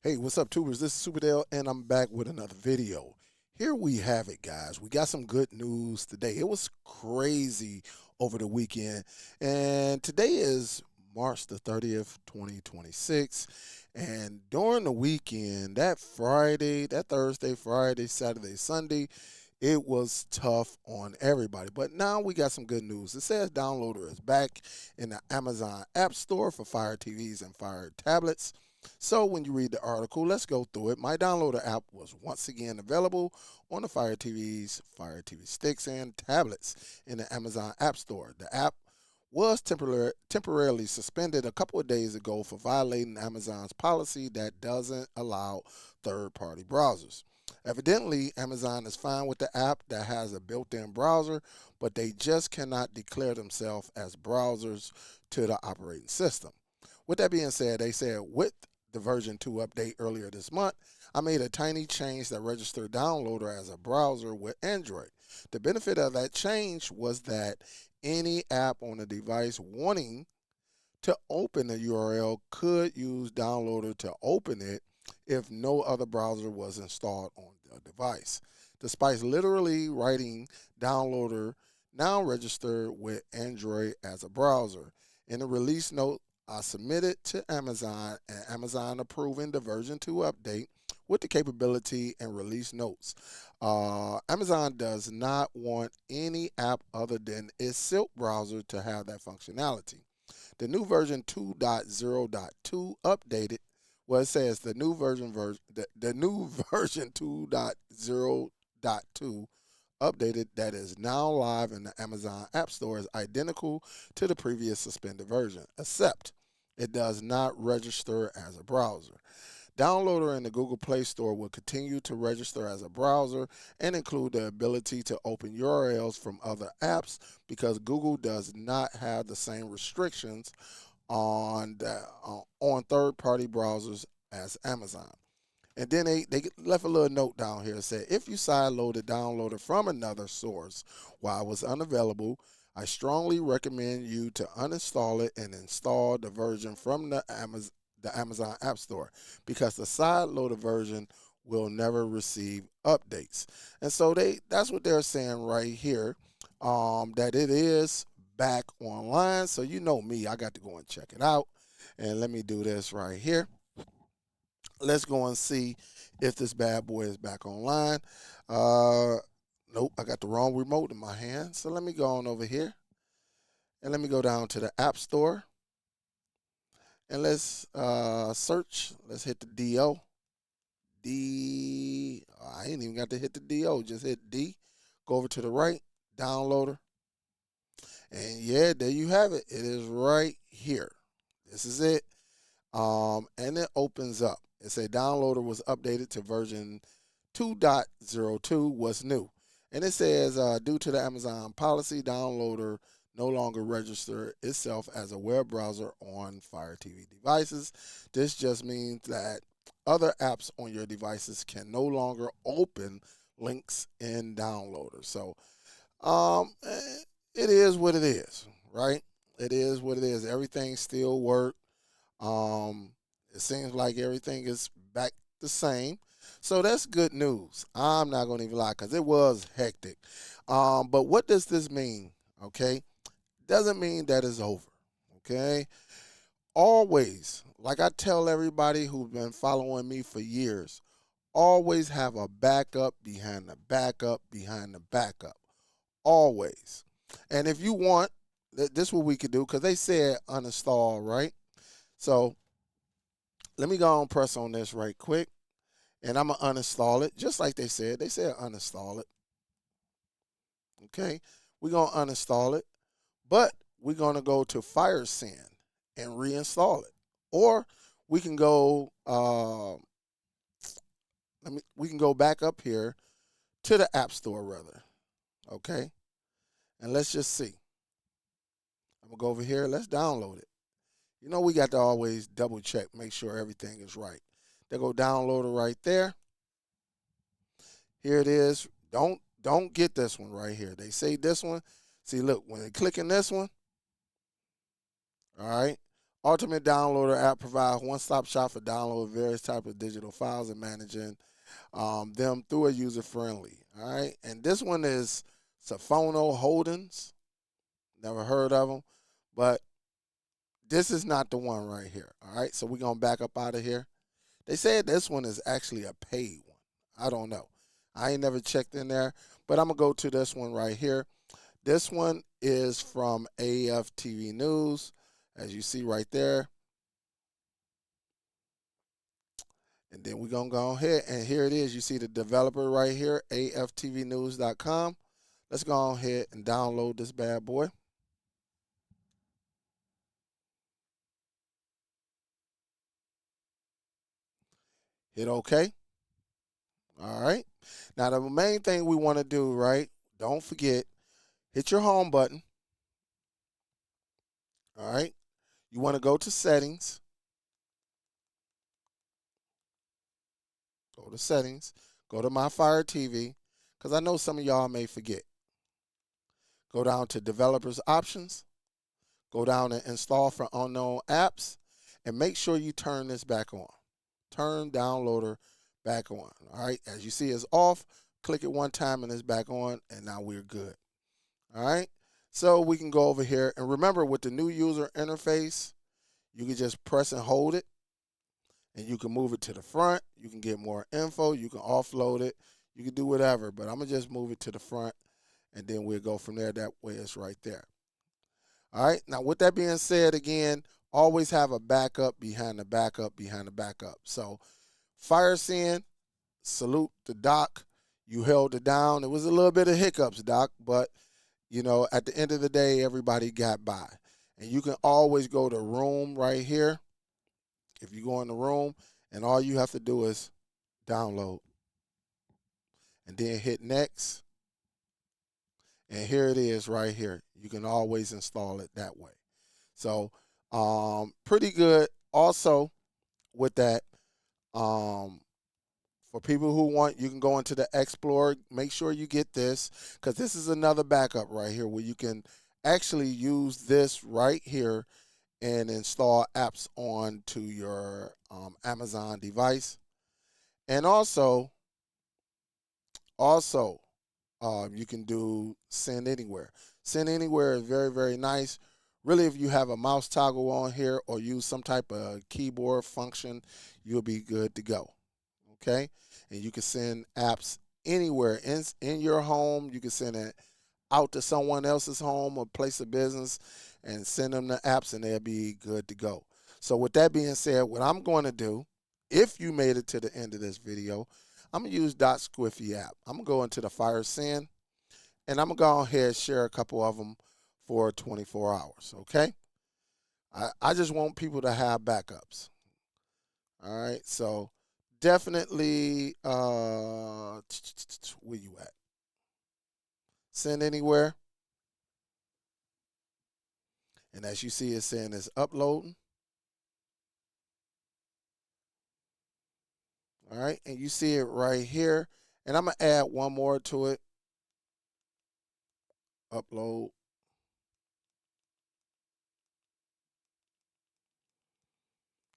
Hey, what's up, tubers? This is Superdell, and I'm back with another video. Here we have it, guys. We got some good news today. It was crazy over the weekend, and today is March the 30th, 2026. And during the weekend, that Friday, that Thursday, Friday, Saturday, Sunday, it was tough on everybody. But now we got some good news. It says Downloader is back in the Amazon App Store for Fire TVs and Fire tablets. So when you read the article, let's go through it. My Downloader app was once again available on the Fire TVs, Fire TV sticks, and tablets in the Amazon App Store. The app was temporarily suspended a couple of days ago for violating Amazon's policy that doesn't allow third-party browsers. Evidently, Amazon is fine with the app that has a built-in browser, but they just cannot declare themselves as browsers to the operating system. With that being said, they said with the version 2 update earlier this month, I made a tiny change that registered Downloader as a browser with Android. The benefit of that change was that any app on the device wanting to open the URL could use Downloader to open it if no other browser was installed on the device. Despite literally writing Downloader now registered with Android as a browser. In the release note, I submitted to Amazon, and Amazon approving the version 2 update with the capability and release notes. Amazon does not want any app other than its Silk browser to have that functionality. The new version 2.0.2 updated. Well, it says the new version 2.0.2 updated that is now live in the Amazon App Store is identical to the previous suspended version, except it does not register as a browser. Downloader in the Google Play Store will continue to register as a browser and include the ability to open URLs from other apps because Google does not have the same restrictions on third-party browsers as Amazon. And then they left a little note down here that said, if you sideloaded Downloader from another source while it was unavailable, I strongly recommend you to uninstall it and install the version from the Amazon App Store because the sideloaded version will never receive updates. And so that's what they're saying right here, that it is back online. So you know me, I got to go and check it out. And let me do this right here. Let's go and see if this bad boy is back online. Uh, nope, I got the wrong remote in my hand. So let me go on over here and let me go down to the App Store and let's search. Let's hit the DO. I ain't even got to hit the DO. Just hit D. Go over to the right, Downloader. And yeah, there you have it. It is right here. This is it. And it opens up. It says Downloader was updated to version 2.02. What's new? And it says due to the Amazon policy, Downloader no longer register itself as a web browser on Fire TV devices. This just means that other apps on your devices can no longer open links in Downloader. So it is what it is, right? It is what it is. Everything still works. It seems like everything is back the same. So that's good news. I'm not going to even lie because it was hectic. But what does this mean? Okay. Doesn't mean that it's over. Okay. Always, like I tell everybody who's been following me for years, always have a backup behind the backup behind the backup. Always. And if you want, this is what we could do because they said uninstall, right? So let me go and press on this right quick. And I'm going to uninstall it, just like they said. They said uninstall it. Okay. We're going to uninstall it. But we're going to go to FireSend and reinstall it. Or we can go we can go back up here to the App Store rather. Okay? And let's just see. I'm going to go over here. Let's download it. You know we got to always double check, make sure everything is right. They go download it right there. Here it is. Don't get this one right here. They say this one. See, look, when they click in this one, all right, Ultimate Downloader app provides one-stop shop for downloading various types of digital files and managing them through a user-friendly. All right, and this one is Saphono Holdings. Never heard of them, but this is not the one right here. All right, so we're gonna back up out of here. They said this one is actually a paid one. I don't know. I ain't never checked in there, but I'm gonna go to this one right here. This one is from AFTV News, as you see right there. And then we're going to go ahead, and here it is. You see the developer right here, aftvnews.com. Let's go ahead and download this bad boy. Hit OK. All right. Now, the main thing we want to do, right, don't forget, hit your home button. All right. You want to go to settings. Go to settings. Go to My Fire TV, because I know some of y'all may forget. Go down to developers options. Go down and install for unknown apps, and make sure you turn this back on. Turn downloader back on. All right. As you see, it's off. Click it one time and it's back on, and now we're good. All right. So we can go over here, and remember, with the new user interface, you can just press and hold it, and you can move it to the front. You can get more info. You can offload it. You can do whatever, but I'm gonna just move it to the front, and then we'll go from there. That way, it's right there. All right. Now, with that being said, again, always have a backup behind the backup behind the backup. So, FireSend, salute to Doc. You held it down. It was a little bit of hiccups, Doc, but at the end of the day, everybody got by. And you can always go to room right here. If you go in the room, and all you have to do is download, and then hit next. And here it is right here. You can always install it that way. So, pretty good. Also, with that, for people who want, you can go into the Explorer. Make sure you get this, because this is another backup right here where you can actually use this right here and install apps onto your Amazon device. And also, you can do send anywhere. Send anywhere is very, very nice. Really, if you have a mouse toggle on here or use some type of keyboard function, you'll be good to go. Okay? And you can send apps anywhere in your home. You can send it out to someone else's home or place of business and send them the apps, and they'll be good to go. So with that being said, what I'm going to do, if you made it to the end of this video, I'm going to use Dot Squiffy app. I'm going to go into the FireSend, and I'm going to go ahead and share a couple of them for 24 hours, okay? I just want people to have backups. All right, so definitely, where you at? Send anywhere. And as you see, it's saying it's uploading. All right, and you see it right here. And I'm going to add one more to it. Upload.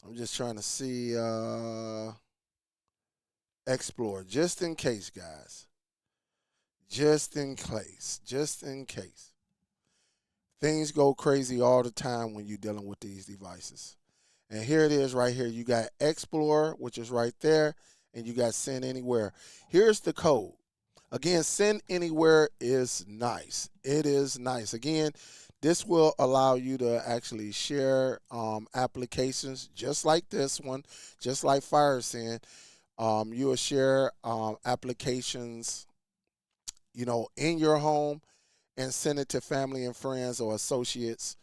I'm just trying to see explore, just in case, guys. Just in case. Just in case. Things go crazy all the time when you're dealing with these devices. And here it is right here. You got Explorer, which is right there, and you got Send Anywhere. Here's the code. Again, Send Anywhere is nice. It is nice. Again, this will allow you to actually share applications just like this one, just like FireSend. You will share applications, in your home, and send it to family and friends or associates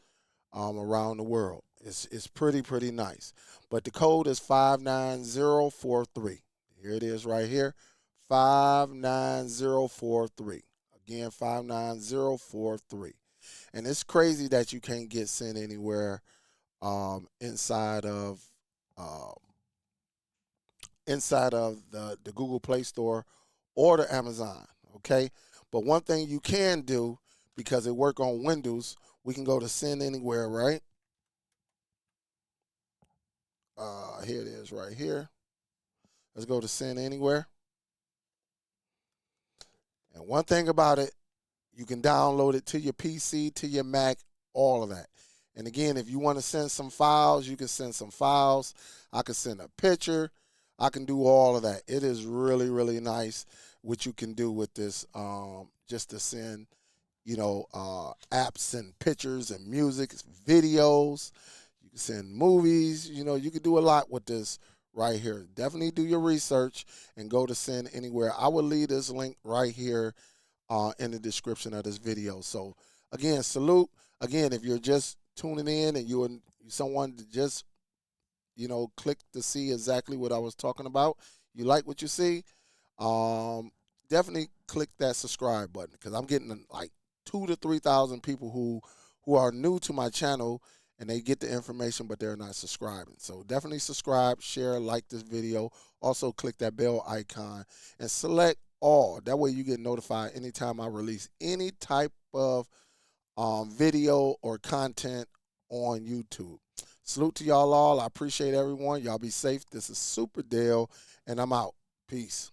around the world. It's pretty nice. But the code is 59043. Here it is right here, 59043. Again, 59043. And it's crazy that you can't get sent anywhere inside of uh, the Google Play Store or the Amazon. Okay, but one thing you can do, because it work on Windows, we can go to Send Anywhere, right? Here it is right here. Let's go to send anywhere. And one thing about it, you can download it to your PC, to your Mac, all of that. And again, if you want to send some files, you can send some files. I can send a picture. I can do all of that. It is really, really nice what you can do with this, just to send, apps and pictures and music, videos. You can send movies. You can do a lot with this right here. Definitely do your research and go to send anywhere. I will leave this link right here in the description of this video. So again, salute. Again, if you're just tuning in and you're someone to just click to see exactly what I was talking about, you like what you see, um, definitely click that subscribe button because I'm getting like 2 to 3 thousand people who are new to my channel and they get the information but they're not subscribing. So definitely subscribe, share, like this video. Also click that bell icon and select all. That way you get notified anytime I release any type of video or content on YouTube. Salute to y'all all. I appreciate everyone. Y'all be safe. This is Superdell, and I'm out. Peace.